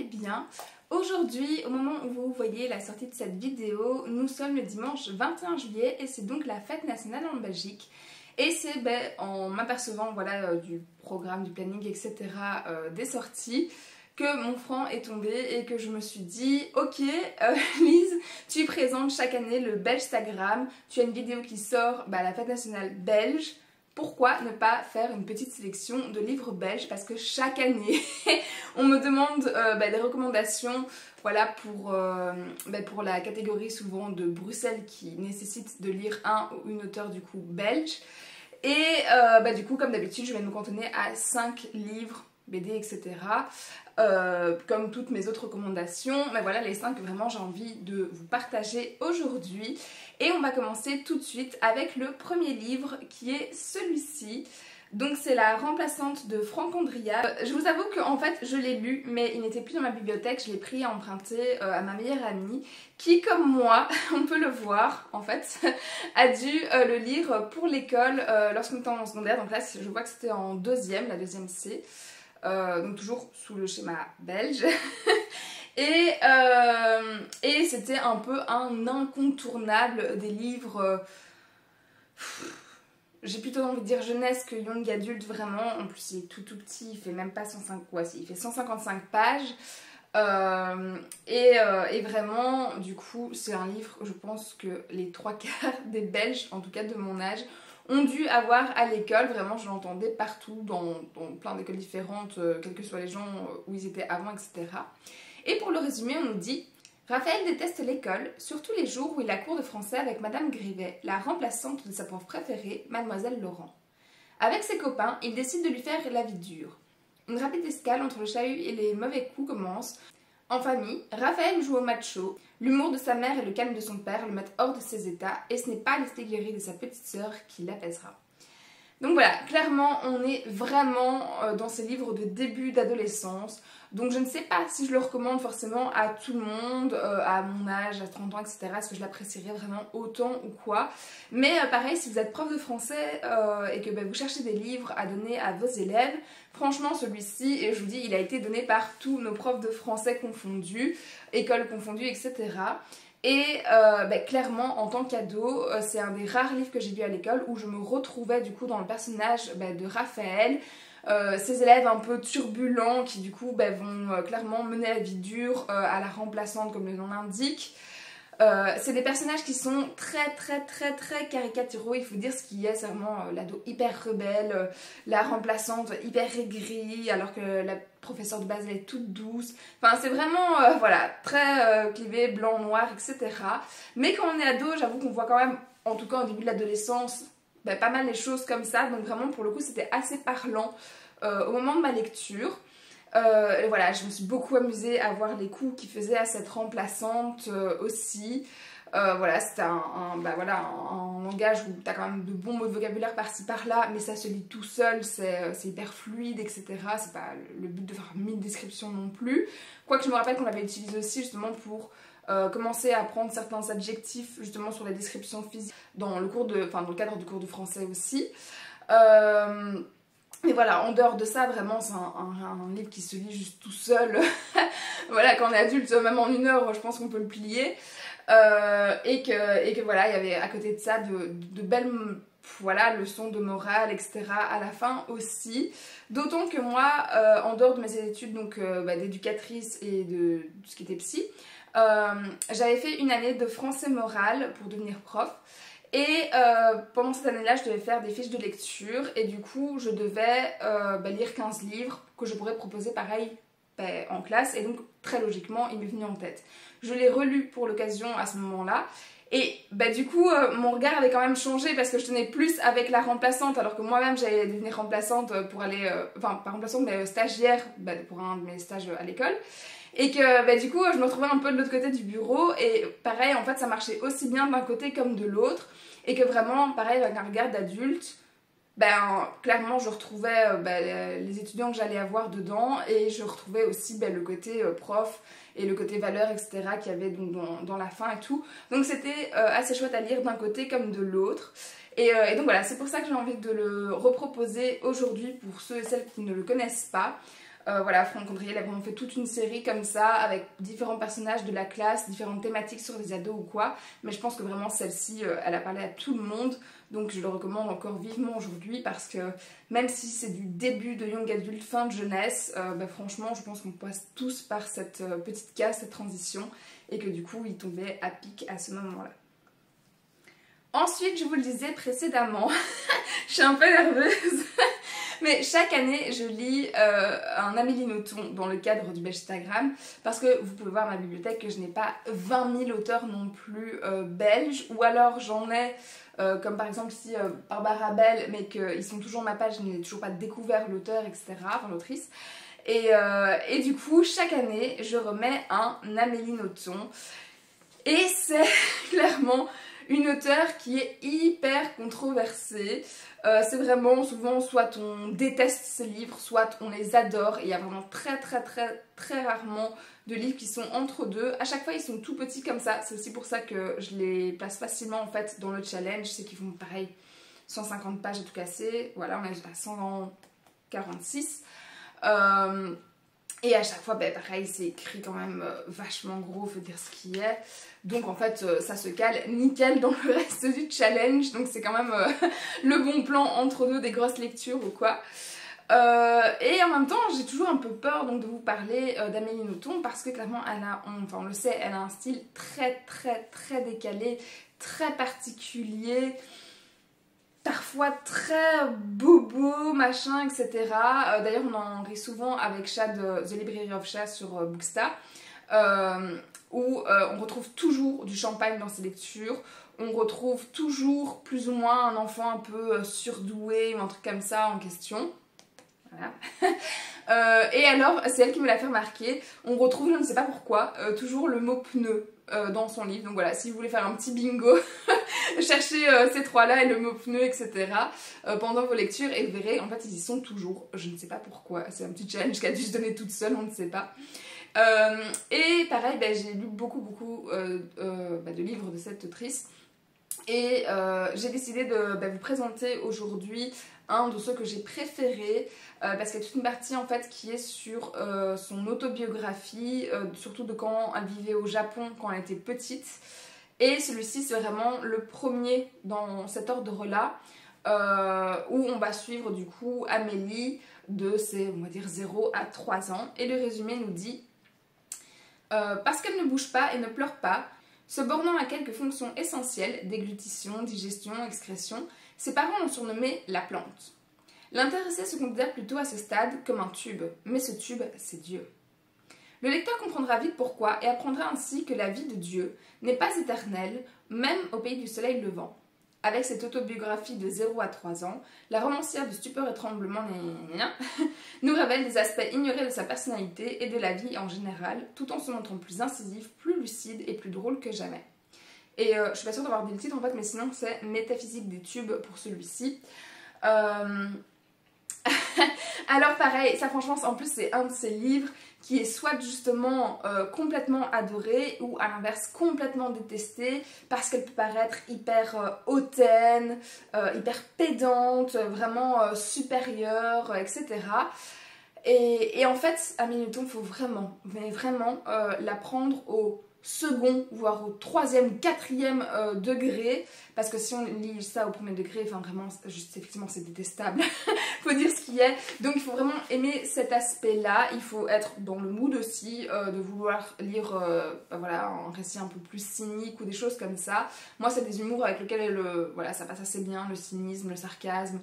allez bien. Aujourd'hui, au moment où vous voyez la sortie de cette vidéo, nous sommes le dimanche 21 juillet et c'est donc la fête nationale en Belgique. Et c'est en m'apercevant du programme, du planning, etc. Des sorties que mon franc est tombé et que je me suis dit ok Lise, tu présentes chaque année le Belgstagram, tu as une vidéo qui sort à la fête nationale belge. Pourquoi ne pas faire une petite sélection de livres belges? Parce que chaque année, on me demande des recommandations pour la catégorie souvent de Bruxelles qui nécessite de lire un ou une auteure du coup belge. Et du coup, comme d'habitude, je vais me cantonner à 5 livres, BD, etc. Comme toutes mes autres recommandations. Mais voilà les 5 que vraiment j'ai envie de vous partager aujourd'hui. Et on va commencer tout de suite avec le premier livre qui est celui-ci. Donc c'est La remplaçante de Franck Andriat. Je vous avoue qu'en fait je l'ai lu mais il n'était plus dans ma bibliothèque, je l'ai pris à emprunter à ma meilleure amie qui comme moi, on peut le voir en fait, a dû le lire pour l'école lorsqu'on était en secondaire. Donc là je vois que c'était en deuxième, la deuxième C, donc toujours sous le schéma belge. Et c'était un peu un incontournable des livres... j'ai plutôt envie de dire jeunesse que young adulte vraiment. En plus il est tout petit, il fait même pas 105, il fait 155 pages. Et vraiment du coup c'est un livre, je pense que les 3/4 des Belges, en tout cas de mon âge, ont dû avoir à l'école. Vraiment je l'entendais partout dans plein d'écoles différentes, quels que soient les gens où ils étaient avant, etc. Et pour le résumé on nous dit: Raphaël déteste l'école, surtout les jours où il a cours de français avec Madame Grivet, la remplaçante de sa prof préférée, Mademoiselle Laurent. Avec ses copains, il décide de lui faire la vie dure. Une rapide escale entre le chahut et les mauvais coups commence. En famille, Raphaël joue au macho, l'humour de sa mère et le calme de son père le mettent hors de ses états, et ce n'est pas l'estéguerie de sa petite sœur qui l'apaisera. Donc voilà, clairement on est vraiment dans ces livres de début d'adolescence. Donc je ne sais pas si je le recommande forcément à tout le monde, à mon âge, à 30 ans, etc. Est-ce que je l'apprécierais vraiment autant ou quoi. Mais pareil, si vous êtes prof de français et que vous cherchez des livres à donner à vos élèves, franchement celui-ci, et je vous dis, il a été donné par tous nos profs de français confondus, écoles confondues, etc. Et clairement en tant qu'ado, c'est un des rares livres que j'ai lu à l'école où je me retrouvais du coup dans le personnage de Raphaël, ces élèves un peu turbulents qui du coup vont clairement mener la vie dure à la remplaçante comme le nom l'indique. C'est des personnages qui sont très caricaturaux, il faut dire ce qu'il y a. C'est vraiment l'ado hyper rebelle, la remplaçante hyper aigrie alors que la professeure de base elle est toute douce. Enfin c'est vraiment très clivé, blanc, noir, etc. Mais quand on est ado, j'avoue qu'on voit quand même, en tout cas au début de l'adolescence, pas mal les choses comme ça. Donc vraiment pour le coup c'était assez parlant au moment de ma lecture. Et voilà, je me suis beaucoup amusée à voir les coups qu'il faisait à cette remplaçante aussi. C'était un langage où tu as quand même de bons mots de vocabulaire par-ci par-là, mais ça se lit tout seul, c'est hyper fluide, etc. C'est pas le but de faire 1000 descriptions non plus. Quoique je me rappelle qu'on l'avait utilisé aussi justement pour commencer à apprendre certains adjectifs justement sur les descriptions physiques dans le cadre du cours de français aussi. Et voilà, en dehors de ça, vraiment, c'est un livre qui se lit juste tout seul. Voilà, quand on est adulte, même en 1 heure, je pense qu'on peut le plier. Et que voilà, il y avait à côté de ça de belles leçons de morale, etc. à la fin aussi. D'autant que moi, en dehors de mes études d'éducatrice et de tout ce qui était psy, j'avais fait une année de français moral pour devenir prof. Et pendant cette année-là, je devais faire des fiches de lecture et du coup, je devais lire 15 livres que je pourrais proposer pareil en classe. Et donc, très logiquement, il m'est venu en tête. Je l'ai relu pour l'occasion à ce moment-là. Et du coup, mon regard avait quand même changé parce que je tenais plus avec la remplaçante, alors que moi-même, j'allais devenir remplaçante pour aller... pas remplaçante, mais stagiaire pour un de mes stages à l'école. Et que du coup je me retrouvais un peu de l'autre côté du bureau et pareil en fait ça marchait aussi bien d'un côté comme de l'autre et que vraiment pareil avec un regard d'adulte clairement je retrouvais les étudiants que j'allais avoir dedans et je retrouvais aussi le côté prof et le côté valeur, etc. qu'il y avait dans la fin et tout. Donc c'était assez chouette à lire d'un côté comme de l'autre. Et donc voilà, c'est pour ça que j'ai envie de le reproposer aujourd'hui pour ceux et celles qui ne le connaissent pas. Voilà, Franck Andriel a vraiment fait toute une série comme ça, avec différents personnages de la classe, différentes thématiques sur les ados ou quoi. Mais je pense que vraiment celle-ci, elle a parlé à tout le monde. Donc je le recommande encore vivement aujourd'hui parce que même si c'est du début de young adulte, fin de jeunesse, franchement je pense qu'on passe tous par cette petite case, cette transition. Et que du coup il tombait à pic à ce moment-là. Ensuite, je vous le disais précédemment, je suis un peu nerveuse, mais chaque année je lis un Amélie Nothomb dans le cadre du Belgstagram, parce que vous pouvez voir ma bibliothèque que je n'ai pas 20 000 auteurs non plus belges, ou alors j'en ai, comme par exemple ici Barbara Bell, mais qu'ils sont toujours ma page, je n'ai toujours pas découvert l'auteur, etc., enfin l'autrice. Et du coup, chaque année, je remets un Amélie Nothomb. Et c'est clairement une auteure qui est hyper controversée. C'est vraiment souvent, soit on déteste ses livres, soit on les adore. Et il y a vraiment très rarement de livres qui sont entre deux. À chaque fois, ils sont tout petits comme ça. C'est aussi pour ça que je les place facilement en fait dans le challenge. C'est qu'ils font pareil, 150 pages à tout casser. Voilà, on est à 146. Et à chaque fois, pareil, c'est écrit quand même vachement gros, faut dire ce qui est. Donc en fait, ça se cale nickel dans le reste du challenge. Donc c'est quand même le bon plan entre deux des grosses lectures ou quoi. Et en même temps, j'ai toujours un peu peur donc, de vous parler d'Amélie Nothomb parce que clairement, on le sait, elle a un style très décalé, très particulier. Parfois très bobo, machin, etc. D'ailleurs, on en rit souvent avec Chad, The Library of Chad sur Booksta, où on retrouve toujours du champagne dans ses lectures. On retrouve toujours plus ou moins un enfant un peu surdoué ou un truc comme ça en question. Voilà. Et alors, c'est elle qui me l'a fait remarquer. On retrouve, je ne sais pas pourquoi, toujours le mot pneu dans son livre. Donc voilà, si vous voulez faire un petit bingo, cherchez ces trois-là et le mot pneu, etc. Pendant vos lectures et vous verrez, en fait, ils y sont toujours. Je ne sais pas pourquoi. C'est un petit challenge qu'elle a dû se donner toute seule, on ne sait pas. Et pareil, j'ai lu beaucoup de livres de cette autrice. Et j'ai décidé de vous présenter aujourd'hui un de ceux que j'ai préférés parce qu'il y a toute une partie en fait qui est sur son autobiographie, surtout de quand elle vivait au Japon quand elle était petite. Et celui-ci c'est vraiment le premier dans cet ordre-là où on va suivre du coup Amélie de ses, on va dire, 0 à 3 ans. Et le résumé nous dit parce qu'elle ne bouge pas et ne pleure pas, se bornant à quelques fonctions essentielles, déglutition, digestion, excrétion, ses parents l'ont surnommée la plante. L'intéressé se considère plutôt à ce stade comme un tube, mais ce tube, c'est Dieu. Le lecteur comprendra vite pourquoi et apprendra ainsi que la vie de Dieu n'est pas éternelle, même au pays du soleil levant. Avec cette autobiographie de 0 à 3 ans, la romancière de Stupeur et Tremblement nous révèle des aspects ignorés de sa personnalité et de la vie en général, tout en se montrant plus incisive, plus lucide et plus drôle que jamais. Et je suis pas sûre d'avoir dit le titre en fait, mais sinon c'est Métaphysique des tubes pour celui-ci. Alors pareil, ça franchement en plus c'est un de ces livres qui est soit justement complètement adoré ou à l'inverse complètement détesté parce qu'elle peut paraître hyper hautaine, hyper pédante, vraiment supérieure, etc. Et en fait, Amélie Nothomb, il faut vraiment la prendre au second, voire au troisième, quatrième degré, parce que si on lit ça au premier degré, enfin vraiment, juste effectivement c'est détestable, faut dire ce qu'il y a. Donc il faut vraiment aimer cet aspect-là, il faut être dans le mood aussi de vouloir lire voilà, un récit un peu plus cynique ou des choses comme ça. Moi c'est des humours avec lesquels voilà, ça passe assez bien, le cynisme, le sarcasme,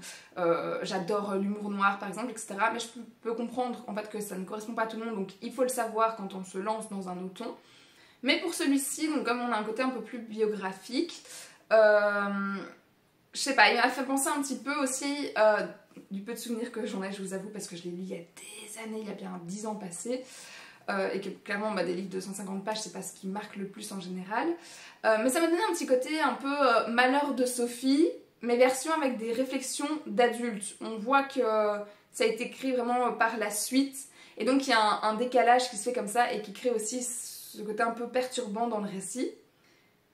j'adore l'humour noir par exemple, etc. Mais je peux comprendre en fait que ça ne correspond pas à tout le monde, donc il faut le savoir quand on se lance dans un autre ton. Mais pour celui-ci, donc comme on a un côté un peu plus biographique, je sais pas, il m'a fait penser un petit peu aussi, du peu de souvenirs que j'en ai, je vous avoue, parce que je l'ai lu il y a des années, il y a bien 10 ans passés, et que clairement des livres de 150 pages, c'est pas ce qui marque le plus en général. Mais ça m'a donné un petit côté un peu Malheur de Sophie, mais version avec des réflexions d'adultes. On voit que ça a été écrit vraiment par la suite, et donc il y a un décalage qui se fait comme ça, et qui crée aussi ce côté un peu perturbant dans le récit.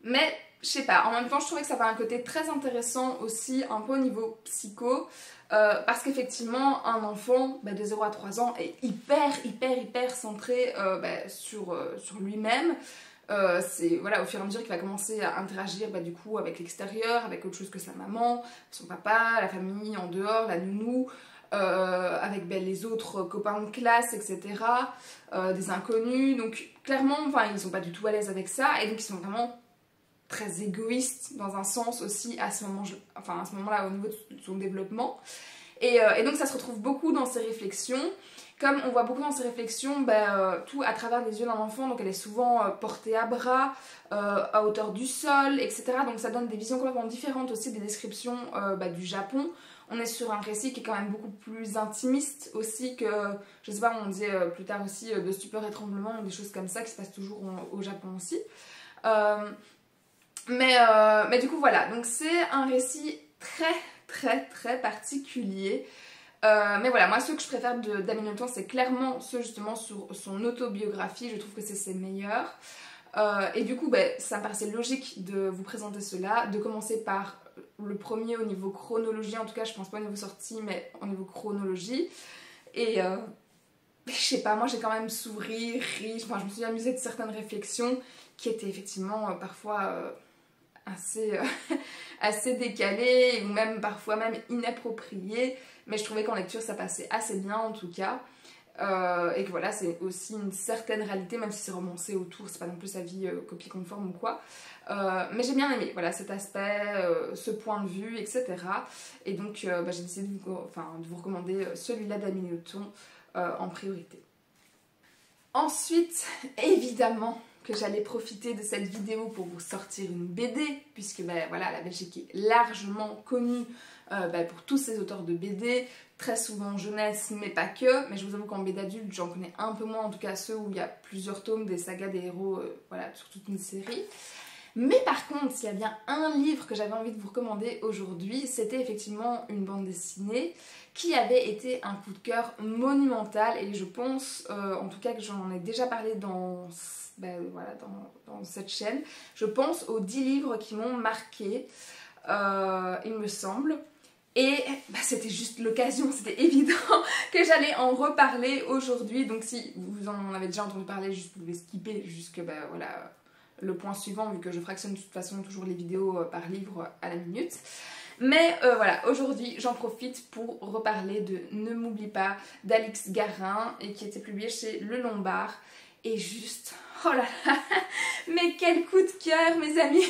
Mais je sais pas, en même temps je trouvais que ça avait un côté très intéressant aussi, un peu au niveau psycho, parce qu'effectivement un enfant de 0 à 3 ans est hyper centré sur lui-même. C'est voilà, au fur et à mesure qu'il va commencer à interagir du coup avec l'extérieur, avec autre chose que sa maman, son papa, la famille en dehors, la nounou, avec les autres copains de classe, etc. Des inconnus, donc clairement ils sont pas du tout à l'aise avec ça, et donc ils sont vraiment très égoïstes dans un sens aussi à ce moment-là au niveau de son développement. Et donc ça se retrouve beaucoup dans ses réflexions. Comme on voit beaucoup dans ses réflexions, tout à travers les yeux d'un enfant, donc elle est souvent portée à bras, à hauteur du sol, etc. Donc ça donne des visions complètement différentes aussi des descriptions du Japon. On est sur un récit qui est quand même beaucoup plus intimiste aussi que, je sais pas, on disait plus tard aussi de stupeur et tremblement, des choses comme ça qui se passent toujours au Japon aussi. Mais du coup voilà, donc c'est un récit très particulier. Mais voilà, moi ceux que je préfère d'Amélie Nothomb, c'est clairement ceux justement sur son autobiographie, je trouve que c'est ses meilleurs. Et du coup ça me paraissait logique de vous présenter cela, de commencer par le premier au niveau chronologie, en tout cas je pense pas au niveau sortie mais au niveau chronologie. Et je sais pas, moi j'ai quand même souri, ri, je me suis amusée de certaines réflexions qui étaient effectivement parfois assez décalées ou même parfois même inappropriées, mais je trouvais qu'en lecture ça passait assez bien en tout cas. Et que voilà, c'est aussi une certaine réalité, même si c'est romancé autour, c'est pas non plus sa vie copie conforme ou quoi. Mais j'ai bien aimé voilà, cet aspect, ce point de vue, etc. Et donc j'ai décidé de vous recommander celui-là d'Amélie Nothomb en priorité. Ensuite, évidemment que j'allais profiter de cette vidéo pour vous sortir une BD, puisque voilà, la Belgique est largement connue pour tous ces auteurs de BD, très souvent jeunesse, mais pas que. Mais je vous avoue qu'en BD adulte, j'en connais un peu moins, en tout cas ceux où il y a plusieurs tomes, des sagas, des héros, voilà, sur toute une série. Mais par contre, s'il y a bien un livre que j'avais envie de vous recommander aujourd'hui, c'était effectivement une bande dessinée qui avait été un coup de cœur monumental, et je pense, en tout cas que j'en ai déjà parlé dans cette chaîne, je pense aux 10 livres qui m'ont marqué, il me semble. Et c'était juste l'occasion, c'était évident que j'allais en reparler aujourd'hui. Donc si vous en avez déjà entendu parler, juste vous pouvez skipper jusque voilà, le point suivant, vu que je fractionne de toute façon toujours les vidéos par livre à la minute. Mais voilà, aujourd'hui j'en profite pour reparler de Ne m'oublie pas d'Alix Garin, et qui était publié chez Le Lombard. Et juste, oh là là, mais quel coup de cœur mes amis.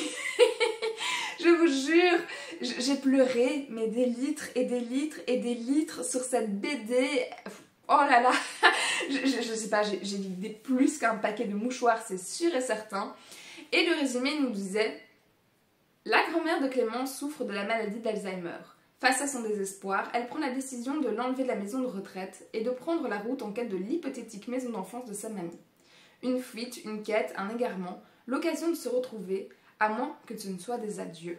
Je vous jure, j'ai pleuré, mais des litres et des litres et des litres sur cette BD. Oh là là, je sais pas, j'ai vidé plus qu'un paquet de mouchoirs, c'est sûr et certain. Et le résumé nous disait: la grand-mère de Clément souffre de la maladie d'Alzheimer. Face à son désespoir, elle prend la décision de l'enlever de la maison de retraite et de prendre la route en quête de l'hypothétique maison d'enfance de sa mamie. Une fuite, une quête, un égarement, l'occasion de se retrouver, à moins que ce ne soit des adieux.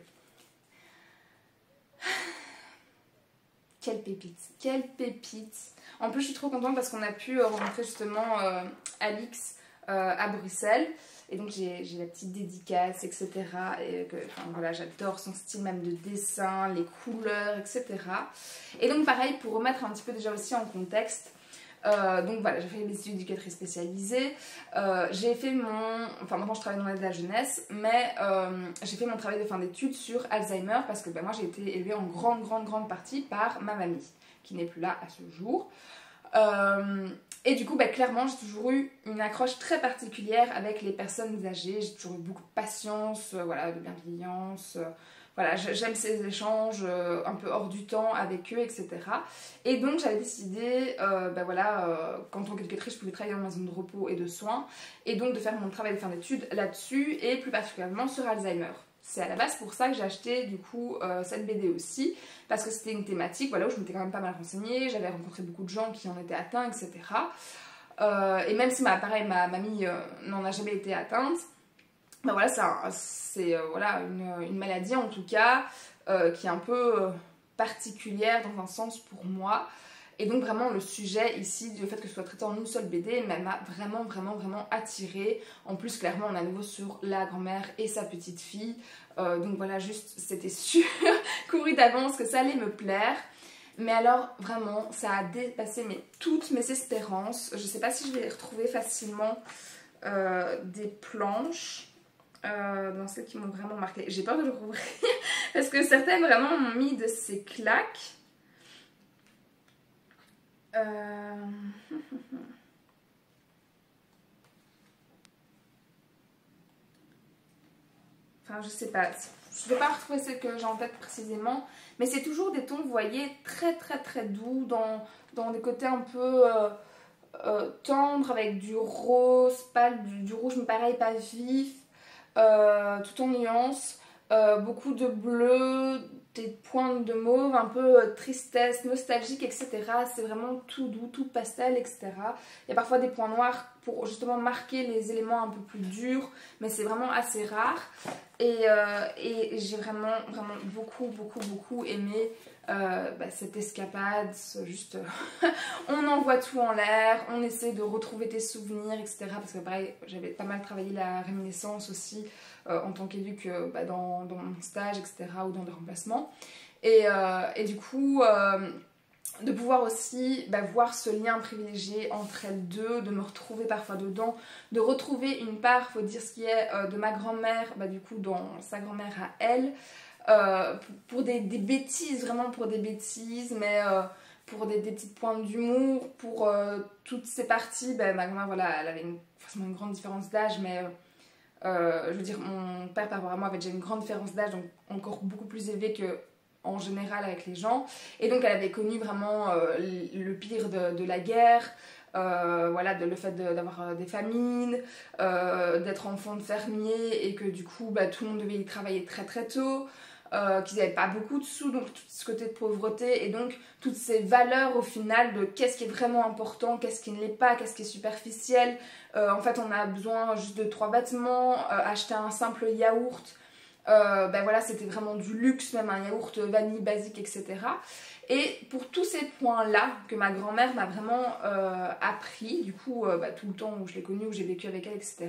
Quelle pépite, quelle pépite. En plus je suis trop contente parce qu'on a pu rencontrer justement Alix à Bruxelles. Et donc j'ai la petite dédicace, etc. Et voilà, j'adore son style même de dessin, les couleurs, etc. Et donc pareil, pour remettre un petit peu déjà aussi en contexte, donc voilà, j'ai fait mes études d'éducatrice spécialisée, j'ai fait maintenant je travaille dans l'aide de la jeunesse, mais j'ai fait mon travail de fin d'études sur Alzheimer parce que moi j'ai été élevée en grande partie par ma mamie, qui n'est plus là à ce jour. Et du coup, clairement, j'ai toujours eu une accroche très particulière avec les personnes âgées. J'ai toujours eu beaucoup de patience, voilà, de bienveillance. Voilà, j'aime ces échanges un peu hors du temps avec eux, etc. Et donc, j'avais décidé, qu'en tant qu'éducatrice, je pouvais travailler dans une maison de repos et de soins. Et donc, de faire mon travail de fin d'études là-dessus, et plus particulièrement sur Alzheimer. C'est à la base pour ça que j'ai acheté du coup cette BD aussi, parce que c'était une thématique où je m'étais quand même pas mal renseignée, j'avais rencontré beaucoup de gens qui en étaient atteints, etc. Et même si ma mamie n'en a jamais été atteinte, voilà, c'est une maladie en tout cas qui est un peu particulière dans un sens pour moi. Et donc vraiment le sujet ici, du fait que ce soit traité en une seule BD, m'a vraiment attirée. En plus clairement on est à nouveau sur la grand-mère et sa petite fille. Donc voilà, juste c'était sûr, couru d'avance que ça allait me plaire. Mais alors vraiment ça a dépassé toutes mes espérances. Je sais pas si je vais les retrouver facilement des planches dans celles qui m'ont vraiment marqué. J'ai peur de le rouvrir parce que certaines vraiment m'ont mis de ces claques. Enfin je sais pas, je ne vais pas retrouver celle que j'ai en tête précisément, mais c'est toujours des tons, vous voyez, très très très doux, dans des côtés un peu tendres, avec du rose pâle, du rouge mais pareil pas vif, tout en nuances, beaucoup de bleu, des pointes de mauve, un peu tristesse, nostalgique, etc. C'est vraiment tout doux, tout pastel, etc. Il y a parfois des points noirs pour justement marquer les éléments un peu plus durs, mais c'est vraiment assez rare. Et j'ai vraiment beaucoup aimé cette escapade, juste on envoie tout en l'air, on essaie de retrouver tes souvenirs, etc. Parce que pareil, j'avais pas mal travaillé la réminiscence aussi en tant qu'éduc dans mon stage, etc. ou dans des remplacements. Et du coup, de pouvoir aussi voir ce lien privilégié entre elles deux, de me retrouver parfois dedans, de retrouver une part, faut dire ce qui est, de ma grand-mère, du coup dans sa grand-mère à elle, pour des bêtises, vraiment pour des bêtises, mais pour des petites pointes d'humour, pour toutes ces parties, ma grand-mère, voilà, elle avait forcément une grande différence d'âge, mais je veux dire, mon père par rapport à moi avait déjà une grande différence d'âge, donc encore beaucoup plus élevée que en général avec les gens, et donc elle avait connu vraiment le pire de la guerre, voilà, le fait d'avoir des famines, d'être enfant de fermier et que du coup tout le monde devait y travailler très très tôt, qu'ils n'avaient pas beaucoup de sous, donc tout ce côté de pauvreté, et donc toutes ces valeurs au final de qu'est-ce qui est vraiment important, qu'est-ce qui ne l'est pas, qu'est-ce qui est superficiel. En fait on a besoin juste de 3 vêtements, acheter un simple yaourt, voilà, c'était vraiment du luxe, même un yaourt vanille basique, etc. Et pour tous ces points-là que ma grand-mère m'a vraiment appris, du coup, tout le temps où je l'ai connue, où j'ai vécu avec elle, etc.,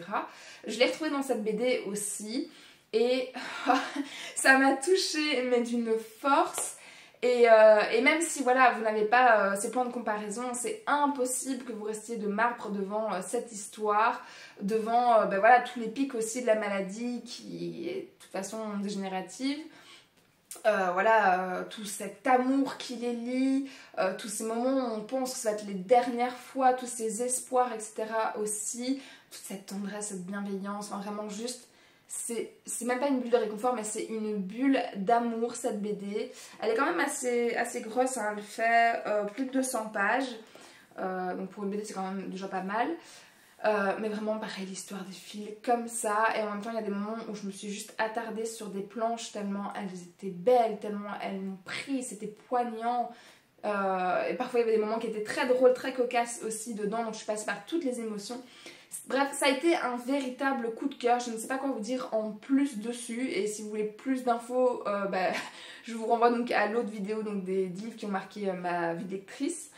je l'ai retrouvée dans cette BD aussi. Et ça m'a touchée, mais d'une force. Et même si voilà, vous n'avez pas ces points de comparaison, c'est impossible que vous restiez de marbre devant cette histoire, devant voilà, tous les pics aussi de la maladie qui est de toute façon dégénérative. Voilà, tout cet amour qui les lie, tous ces moments où on pense que ça va être les dernières fois, tous ces espoirs, etc. aussi, toute cette tendresse, cette bienveillance, enfin, vraiment juste, c'est même pas une bulle de réconfort, mais c'est une bulle d'amour, cette BD. Elle est quand même assez grosse, hein, elle fait plus de 200 pages, donc pour une BD c'est quand même déjà pas mal. Mais vraiment pareil, l'histoire défile comme ça, et en même temps il y a des moments où je me suis juste attardée sur des planches tellement elles étaient belles, tellement elles m'ont pris, c'était poignant, et parfois il y avait des moments qui étaient très drôles, très cocasses aussi dedans, donc je suis passée par toutes les émotions. Bref, ça a été un véritable coup de cœur, je ne sais pas quoi vous dire en plus dessus, et si vous voulez plus d'infos, je vous renvoie donc à l'autre vidéo, donc des livres qui ont marqué ma vie de lectrice.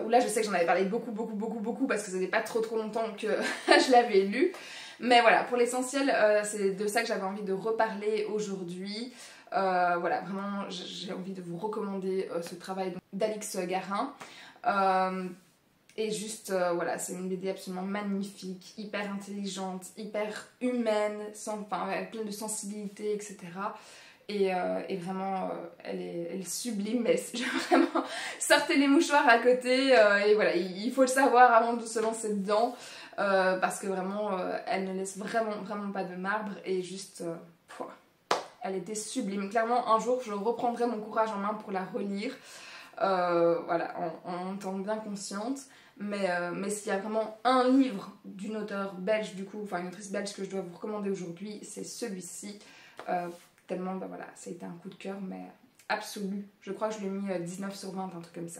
Où là je sais que j'en avais parlé beaucoup parce que ça faisait pas trop longtemps que je l'avais lu, mais voilà, pour l'essentiel c'est de ça que j'avais envie de reparler aujourd'hui. Voilà, vraiment j'ai envie de vous recommander ce travail d'Alix Garin, et juste voilà, c'est une BD absolument magnifique, hyper intelligente, hyper humaine, pleine de sensibilité, etc. Et vraiment elle est sublime, mais vraiment sortez les mouchoirs à côté, et voilà, il faut le savoir avant de se lancer dedans, parce que vraiment elle ne laisse vraiment pas de marbre, et juste elle était sublime. Clairement un jour je reprendrai mon courage en main pour la relire, voilà, en étant bien consciente. Mais s'il y a vraiment un livre d'une auteure belge, du coup, enfin une autrice belge que je dois vous recommander aujourd'hui, c'est celui-ci. Tellement, voilà, ça a été un coup de cœur, mais absolu. Je crois que je lui ai mis 19 sur 20, un truc comme ça.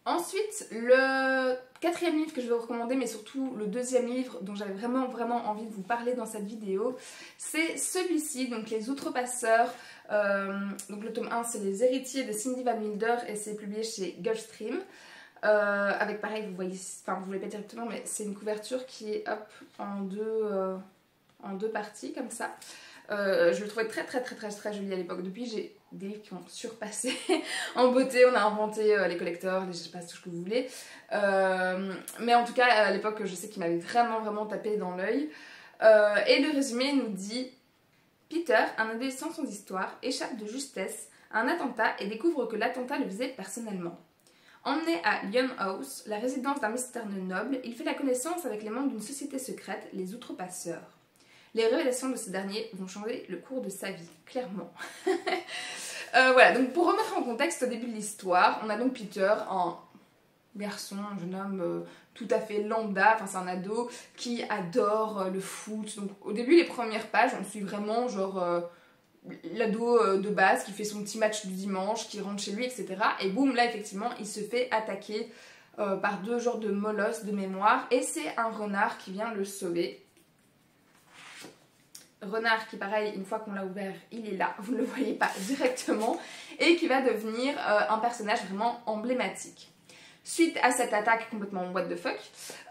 Ensuite, le 4e livre que je vais vous recommander, mais surtout le 2e livre dont j'avais vraiment envie de vous parler dans cette vidéo, c'est celui-ci, donc Les Outrepasseurs. Donc le tome 1, c'est Les Héritiers de Cindy Van Wilder, et c'est publié chez Gulfstream. Avec pareil, vous voyez, enfin vous ne voyez pas directement, mais c'est une couverture qui est en deux en 2 parties comme ça. Je le trouvais très joli à l'époque. Depuis, j'ai des livres qui ont surpassé en beauté. On a inventé les collectors, les je sais pas tout ce que vous voulez. Mais en tout cas, à l'époque, je sais qu'il m'avait vraiment tapé dans l'œil. Et le résumé nous dit: Peter, un adolescent sans histoire, échappe de justesse à un attentat et découvre que l'attentat le visait personnellement. Emmené à Lyon House, la résidence d'un mystérieux noble, il fait la connaissance avec les membres d'une société secrète, les Outrepasseurs. Les révélations de ces derniers vont changer le cours de sa vie, clairement. Voilà, donc pour remettre en contexte au début de l'histoire, on a donc Peter, un garçon, un jeune homme tout à fait lambda, enfin c'est un ado qui adore le foot. Donc au début, les premières pages, on suit vraiment genre l'ado de base qui fait son petit match du dimanche, qui rentre chez lui, etc. Et boum, là effectivement, il se fait attaquer par 2 genres de molosses de mémoire, et c'est un renard qui vient le sauver. Renard qui, pareil, une fois qu'on l'a ouvert, il est là, vous ne le voyez pas directement, et qui va devenir un personnage vraiment emblématique. Suite à cette attaque complètement what the fuck,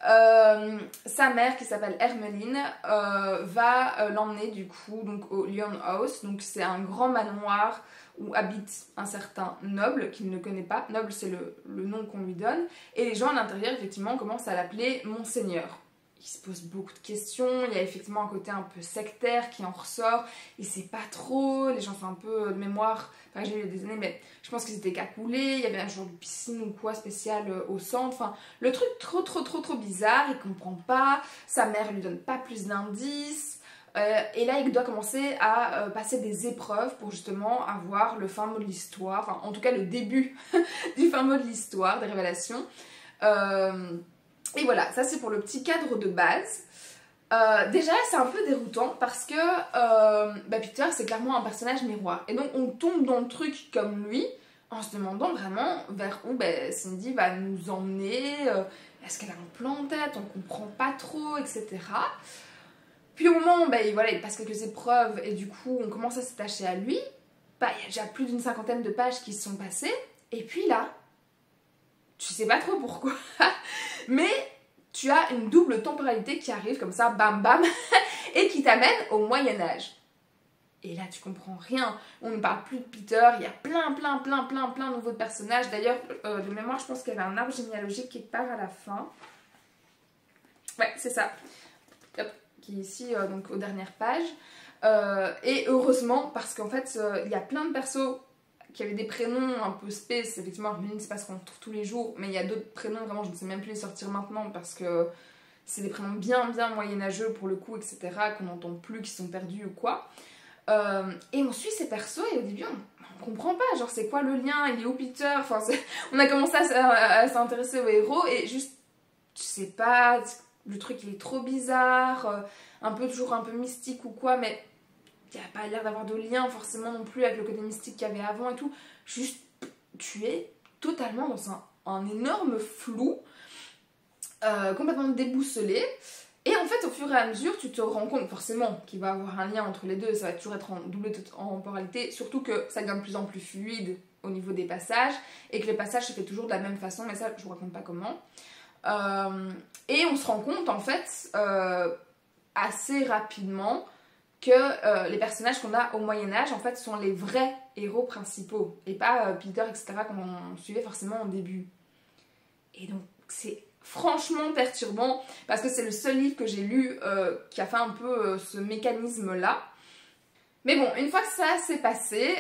sa mère qui s'appelle Hermeline va l'emmener du coup donc, au Lyon House. Donc c'est un grand manoir où habite un certain noble qu'il ne connaît pas. Noble, c'est le nom qu'on lui donne. Et les gens à l'intérieur effectivement commencent à l'appeler Monseigneur. Il se pose beaucoup de questions, il y a effectivement un côté un peu sectaire qui en ressort, il sait pas trop, les gens font un peu de mémoire, enfin j'ai eu des années, mais je pense qu'ils étaient cacoulés, il y avait un genre de piscine ou quoi spécial au centre, enfin le truc trop bizarre, il comprend pas, sa mère lui donne pas plus d'indices, et là il doit commencer à passer des épreuves pour justement avoir le fin mot de l'histoire, enfin en tout cas le début du fin mot de l'histoire, des révélations. Et voilà, ça c'est pour le petit cadre de base. Déjà c'est un peu déroutant parce que Peter c'est clairement un personnage miroir. Et donc on tombe dans le truc comme lui en se demandant vraiment vers où Cindy va nous emmener. Est-ce qu'elle a un plan en tête? On comprend pas trop, etc. Puis au moment où il passe quelques épreuves et du coup on commence à s'attacher à lui, il y a déjà plus d'une 50aine de pages qui se sont passées. Et puis là, tu sais pas trop pourquoi, mais tu as une double temporalité qui arrive comme ça, bam bam, et qui t'amène au Moyen-Âge. Et là tu comprends rien, on ne parle plus de Peter, il y a plein nouveaux personnages. D'ailleurs, de mémoire, je pense qu'il y avait un arbre généalogique qui part à la fin. Ouais, c'est ça. Hop, qui est ici, donc aux dernières pages. Et heureusement, parce qu'en fait, il y a plein de persos qui avaient des prénoms un peu space. Effectivement, Hermeline, c'est pas ce qu'on trouve tous les jours, mais il y a d'autres prénoms, vraiment, je ne sais même plus les sortir maintenant parce que c'est des prénoms bien moyenâgeux pour le coup, etc., qu'on n'entend plus, qui sont perdus ou quoi. Et on suit ces persos et au début, on comprend pas, genre c'est quoi le lien, il est où Peter, enfin, on a commencé à s'intéresser aux héros et juste, tu sais pas, le truc il est trop bizarre, toujours un peu mystique ou quoi, mais il n'y a pas l'air d'avoir de lien forcément non plus avec le côté mystique qu'il y avait avant et tout. Juste, tu es totalement dans un énorme flou, complètement déboussolé. Et en fait, au fur et à mesure, tu te rends compte forcément qu'il va y avoir un lien entre les deux. Ça va toujours être en double temporalité, surtout que ça devient de plus en plus fluide au niveau des passages et que les passages se fait toujours de la même façon, mais ça, je vous raconte pas comment. Et on se rend compte en fait assez rapidement que les personnages qu'on a au Moyen-Âge en fait sont les vrais héros principaux et pas Peter, etc., qu'on suivait forcément au début. Et donc c'est franchement perturbant parce que c'est le seul livre que j'ai lu qui a fait un peu ce mécanisme là. Mais bon, une fois que ça s'est passé,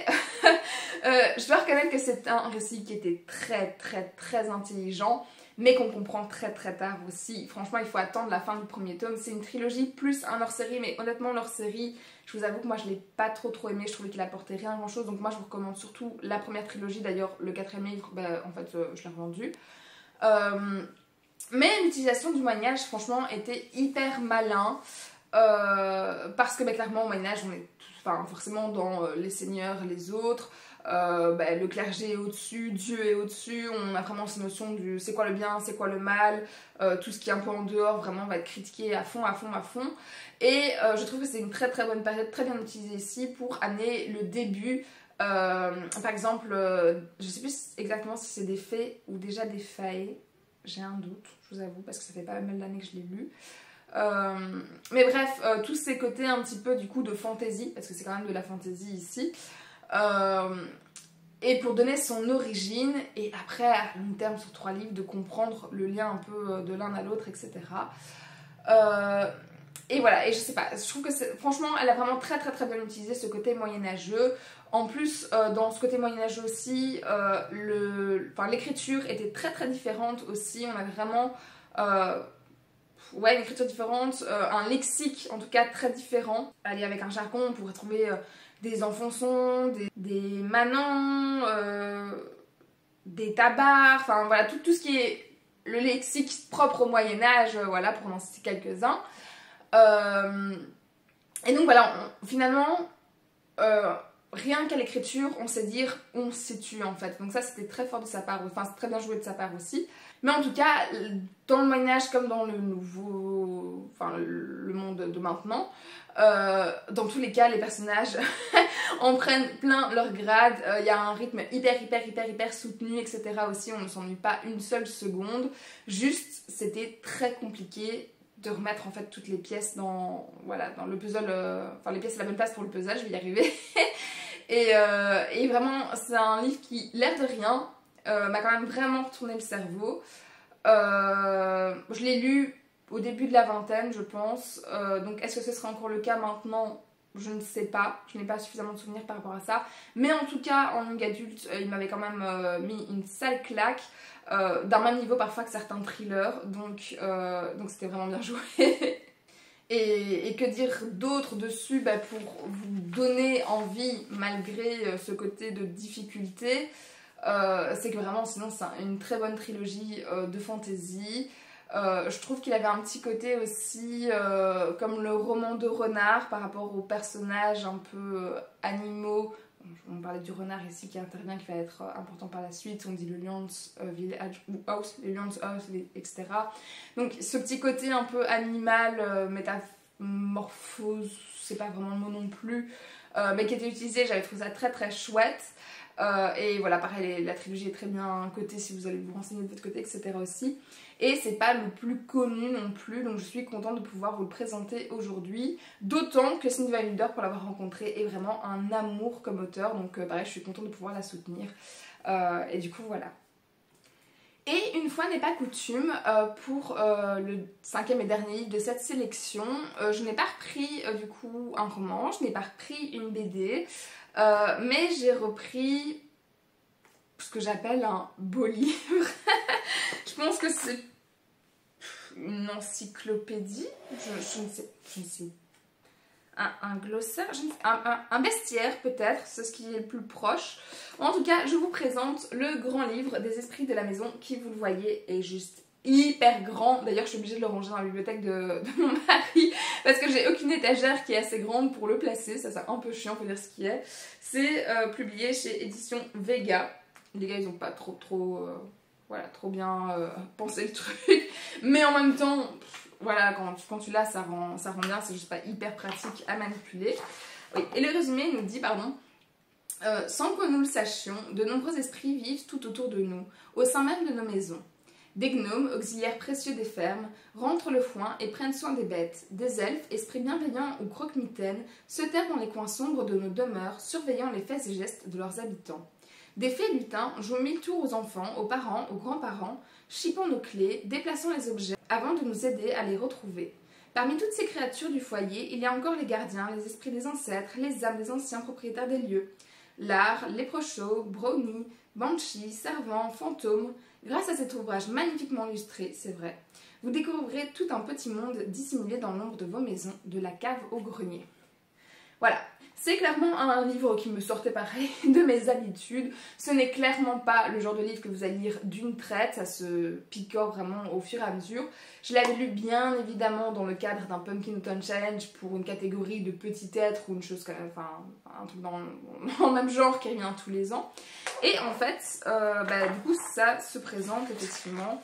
je dois reconnaître que c'est un récit qui était très intelligent, mais qu'on comprend très tard aussi. Franchement, il faut attendre la fin du premier tome. C'est une trilogie plus un hors-série, mais honnêtement, l'hors-série, je vous avoue que moi, je l'ai pas trop aimé. Je trouvais qu'il apportait rien grand-chose. Donc moi, je vous recommande surtout la première trilogie. D'ailleurs, le 4e livre, en fait, je l'ai revendu. Mais l'utilisation du Moyen-Âge, franchement, était hyper malin. Parce que clairement, au Moyen-Âge, on est forcément dans les seigneurs, les autres. Le clergé est au-dessus, Dieu est au-dessus, on a vraiment cette notion du c'est quoi le bien, c'est quoi le mal, tout ce qui est un peu en dehors vraiment va être critiqué à fond. Et je trouve que c'est une très bonne période, très bien utilisée ici pour amener le début. Par exemple, je sais plus exactement si c'est des fées ou déjà des failles, j'ai un doute, je vous avoue, parce que ça fait pas mal d'années que je l'ai lu. Mais bref, tous ces côtés un petit peu du coup de fantasy, parce que c'est quand même de la fantasy ici. Et pour donner son origine, et après à long terme sur 3 livres, de comprendre le lien un peu de l'un à l'autre, etc. Et voilà, et je sais pas, je trouve que franchement, elle a vraiment très bien utilisé ce côté moyenâgeux. En plus, dans ce côté moyenâgeux aussi, l'écriture était très différente aussi. On avait vraiment une écriture différente, un lexique en tout cas très différent. Allez, avec un jargon, on pourrait trouver des enfonçons, des manants, des tabards, enfin voilà, tout ce qui est le lexique propre au Moyen-Âge, voilà, pour en citer quelques-uns. Et donc voilà, finalement, rien qu'à l'écriture, on sait dire où on se situe en fait. Donc ça, c'était très fort de sa part, enfin c'est très bien joué de sa part aussi. Mais en tout cas, dans le Moyen-Âge comme dans le nouveau, enfin le monde de maintenant, dans tous les cas, les personnages en prennent plein leur grade. Il y a un rythme hyper soutenu, etc. aussi. On ne s'ennuie pas une seule seconde. Juste, c'était très compliqué de remettre en fait toutes les pièces dans le puzzle, enfin les pièces à la bonne place pour le puzzle, je vais y arriver. Et vraiment, c'est un livre qui, l'air de rien, m'a quand même vraiment retourné le cerveau. Je l'ai lu au début de la vingtaine, je pense. Donc est-ce que ce sera encore le cas maintenant? Je ne sais pas. Je n'ai pas suffisamment de souvenirs par rapport à ça. Mais en tout cas, en young adulte, il m'avait quand même mis une sale claque. D'un même niveau parfois que certains thrillers. Donc c'était vraiment bien joué. Et que dire d'autre dessus pour vous donner envie malgré ce côté de difficulté, c'est que vraiment sinon c'est une très bonne trilogie de fantasy. Je trouve qu'il avait un petit côté aussi comme le roman de renard par rapport aux personnages un peu animaux. On parlait du renard ici qui intervient, qui va être important par la suite. On dit le Lyons Village ou House, les Lyons House, etc. Donc ce petit côté un peu animal, métamorphose, c'est pas vraiment le mot non plus, mais qui était utilisé, j'avais trouvé ça très chouette. Et voilà, pareil, la trilogie est très bien cotée si vous allez vous renseigner de votre côté, etc. aussi. Et c'est pas le plus connu non plus, donc je suis contente de pouvoir vous le présenter aujourd'hui. D'autant que Cindy Wilder, pour l'avoir rencontrée, est vraiment un amour comme auteur, donc pareil, je suis contente de pouvoir la soutenir. Et du coup, voilà. Et une fois n'est pas coutume, pour le 5e et dernier livre de cette sélection, je n'ai pas repris du coup un roman, je n'ai pas repris une BD, mais j'ai repris ce que j'appelle un beau livre. Je pense que c'est une encyclopédie, je ne sais, un glossaire, un bestiaire peut-être, c'est ce qui est le plus proche. En tout cas, je vous présente le grand livre des esprits de la maison qui, vous le voyez, est juste hyper grand. D'ailleurs, je suis obligée de le ranger dans la bibliothèque de mon mari parce que j'ai aucune étagère qui est assez grande pour le placer. Ça, c'est un peu chiant, faut dire ce qui est. C'est publié chez Édition Vega. Les gars, ils ont pas trop bien pensé le truc. Mais en même temps, voilà, quand tu l'as, ça rend bien. C'est juste pas hyper pratique à manipuler. Oui. Et le résumé nous dit, sans que nous le sachions, de nombreux esprits vivent tout autour de nous, au sein même de nos maisons. Des gnomes, auxiliaires précieux des fermes, rentrent le foin et prennent soin des bêtes. Des elfes, esprits bienveillants ou croque-mitaines, se terrent dans les coins sombres de nos demeures, surveillant les faits et gestes de leurs habitants. Des fées lutins jouent 1000 tours aux enfants, aux parents, aux grands-parents, chippant nos clés, déplaçant les objets, avant de nous aider à les retrouver. Parmi toutes ces créatures du foyer, il y a encore les gardiens, les esprits des ancêtres, les âmes des anciens propriétaires des lieux. L'art, léprochauds, brownies, banshees, servants, fantômes. Grâce à cet ouvrage magnifiquement illustré, c'est vrai, vous découvrirez tout un petit monde dissimulé dans l'ombre de vos maisons, de la cave au grenier. Voilà, c'est clairement un livre qui me sortait pareil de mes habitudes. Ce n'est clairement pas le genre de livre que vous allez lire d'une traite, ça se picore vraiment au fur et à mesure. Je l'avais lu bien évidemment dans le cadre d'un Pumpkin Autumn Challenge pour une catégorie de petit être ou une chose, enfin un truc dans le même genre qui revient tous les ans. Et en fait, du coup ça se présente effectivement.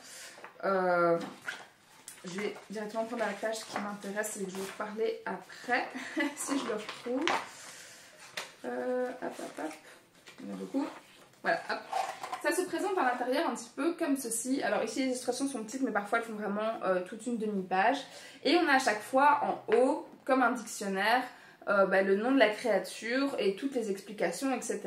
Je vais directement prendre la page qui m'intéresse et que je vais vous parler après, si je le retrouve. Hop. Il y en a beaucoup. Voilà, hop. ça se présente à l'intérieur un petit peu comme ceci. Alors ici les illustrations sont petites mais parfois elles font vraiment toute une demi-page. Et on a à chaque fois en haut, comme un dictionnaire, le nom de la créature et toutes les explications, etc.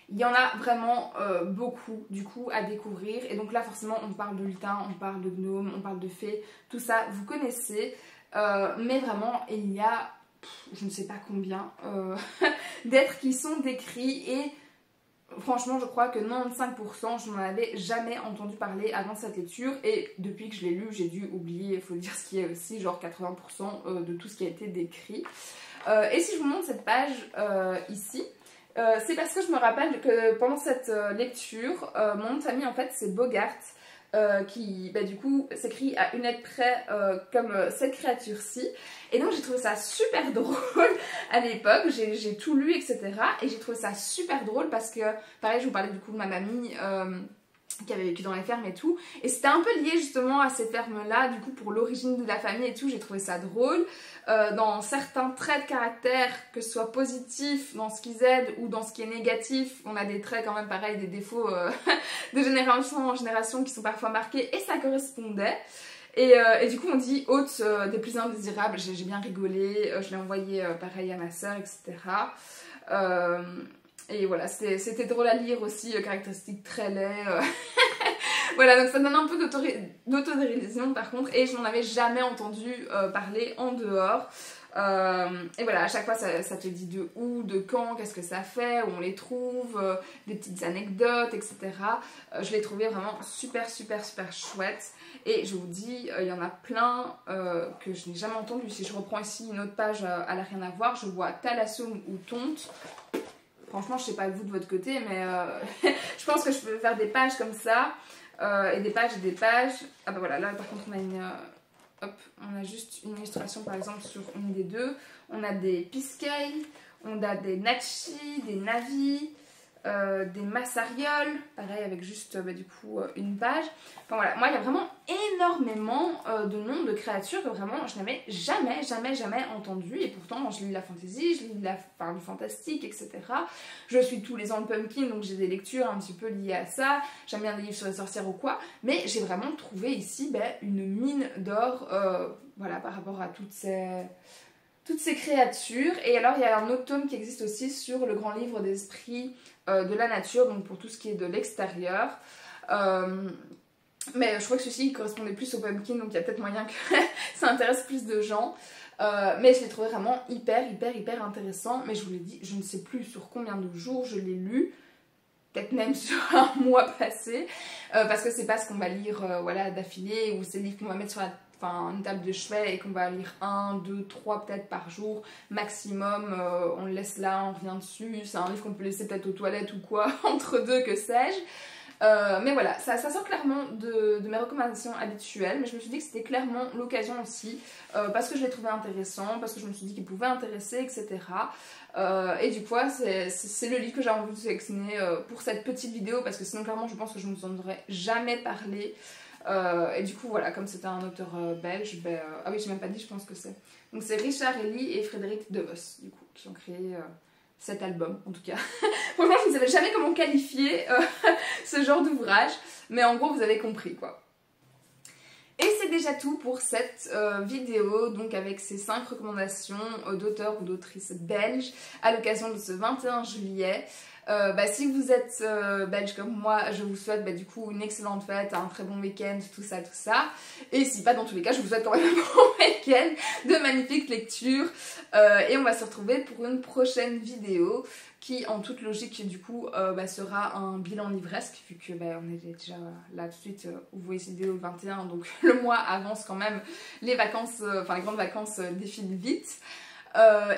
Il y en a vraiment beaucoup du coup à découvrir. Et donc là forcément on parle de lutins, on parle de gnomes, on parle de fées, tout ça vous connaissez. Mais vraiment il y a, je ne sais pas combien, d'êtres qui sont décrits et franchement je crois que 95% je n'en avais jamais entendu parler avant cette lecture. Et depuis que je l'ai lu j'ai dû oublier, il faut dire ce qui est aussi, genre 80% de tout ce qui a été décrit. Et si je vous montre cette page ici, c'est parce que je me rappelle que pendant cette lecture, mon nom de famille en fait c'est Bogart, qui du coup s'écrit à une lettre près comme cette créature-ci. Et donc j'ai trouvé ça super drôle à l'époque, j'ai tout lu etc. Et j'ai trouvé ça super drôle parce que, pareil je vous parlais du coup de ma mamie qui avait vécu dans les fermes et tout. Et c'était un peu lié justement à ces fermes-là, du coup pour l'origine de la famille et tout, j'ai trouvé ça drôle. Dans certains traits de caractère, que ce soit positif dans ce qu'ils aident ou dans ce qui est négatif, on a des traits quand même pareil, des défauts de génération en génération qui sont parfois marqués et ça correspondait. Et du coup on dit hôte des plus indésirables, j'ai bien rigolé, je l'ai envoyé pareil à ma soeur, etc. Et voilà, c'était drôle à lire aussi, caractéristiques très laids. Voilà, donc ça donne un peu d'autodérision par contre, et je n'en avais jamais entendu parler en dehors. Et voilà, à chaque fois ça te dit de où, de quand, qu'est-ce que ça fait, où on les trouve, des petites anecdotes, etc. Je l'ai trouvé vraiment super chouette. Et je vous dis, il y en a plein que je n'ai jamais entendu. Si je reprends ici une autre page à la rien à voir, je vois Thalassum ou Tonte. Franchement, je sais pas vous de votre côté, mais je pense que je peux faire des pages comme ça. Et des pages et des pages. Ah bah voilà, là par contre on a une... on a juste une illustration par exemple sur une des deux. On a des Piscay, on a des Natchi, des Navi, des Massarioles, pareil avec juste du coup une page. Enfin voilà, moi il y a vraiment énormément de noms de créatures que vraiment je n'avais jamais entendu. Et pourtant je lis la fantasy, je lis du fantastique, etc. Je suis tous les ans le pumpkin, donc j'ai des lectures un petit peu liées à ça. J'aime bien des livres sur les sorcières ou quoi. Mais j'ai vraiment trouvé ici une mine d'or voilà, par rapport à toutes ces créatures. Et alors il y a un autre tome qui existe aussi sur le grand livre des esprits de la nature, donc pour tout ce qui est de l'extérieur. Mais je crois que celui-ci correspondait plus au pumpkin, donc il y a peut-être moyen que ça intéresse plus de gens. Mais je l'ai trouvé vraiment hyper intéressant. Mais je vous l'ai dit, je ne sais plus sur combien de jours je l'ai lu. Peut-être même sur un mois passé. Parce que c'est pas ce qu'on va lire voilà, d'affilée, ou c'est le livre qu'on va mettre sur une table de chevet et qu'on va lire 1, 2, 3 peut-être par jour maximum. On le laisse là, on revient dessus. C'est un livre qu'on peut laisser peut-être aux toilettes ou quoi, entre deux, que sais-je. Mais voilà, ça sort clairement de mes recommandations habituelles, mais je me suis dit que c'était clairement l'occasion aussi, parce que je l'ai trouvé intéressant, parce que je me suis dit qu'il pouvait intéresser, etc. Et du coup, c'est le livre que j'ai envie de sélectionner pour cette petite vidéo, parce que sinon clairement je pense que je ne vous en aurais jamais parlé. Et du coup voilà, comme c'était un auteur belge, ah oui j'ai même pas dit, je pense que c'est. Donc c'est Richard Elie et Frédéric De Vos, du coup, qui ont créé cet album en tout cas. Franchement je ne savais jamais comment qualifier ce genre d'ouvrage, mais en gros vous avez compris quoi. Et c'est déjà tout pour cette vidéo, donc avec ces 5 recommandations d'auteurs ou d'autrices belges à l'occasion de ce 21 juillet. Si vous êtes belge comme moi, je vous souhaite du coup une excellente fête, un très bon week-end, tout ça. Et si pas, dans tous les cas, je vous souhaite quand même un bon week-end, de magnifiques lectures. Et on va se retrouver pour une prochaine vidéo qui, en toute logique, du coup, sera un bilan livresque, vu que on est déjà là tout de suite, où vous voyez cette vidéo le 21, donc le mois avance quand même, les vacances, les grandes vacances défilent vite.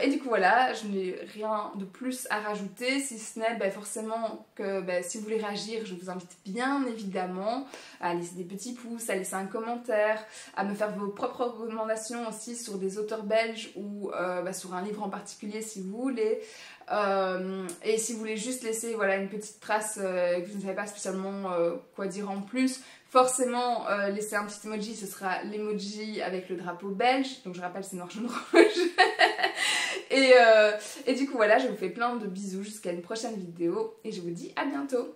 Et du coup voilà, je n'ai rien de plus à rajouter, si ce n'est forcément que si vous voulez réagir, je vous invite bien évidemment à laisser des petits pouces, à laisser un commentaire, à me faire vos propres recommandations aussi sur des auteurs belges ou sur un livre en particulier si vous voulez. Et si vous voulez juste laisser une petite trace que vous ne savez pas spécialement quoi dire en plus, forcément laisser un petit emoji, ce sera l'emoji avec le drapeau belge, donc je rappelle c'est noir jaune rouge. Et du coup voilà, je vous fais plein de bisous jusqu'à une prochaine vidéo et je vous dis à bientôt.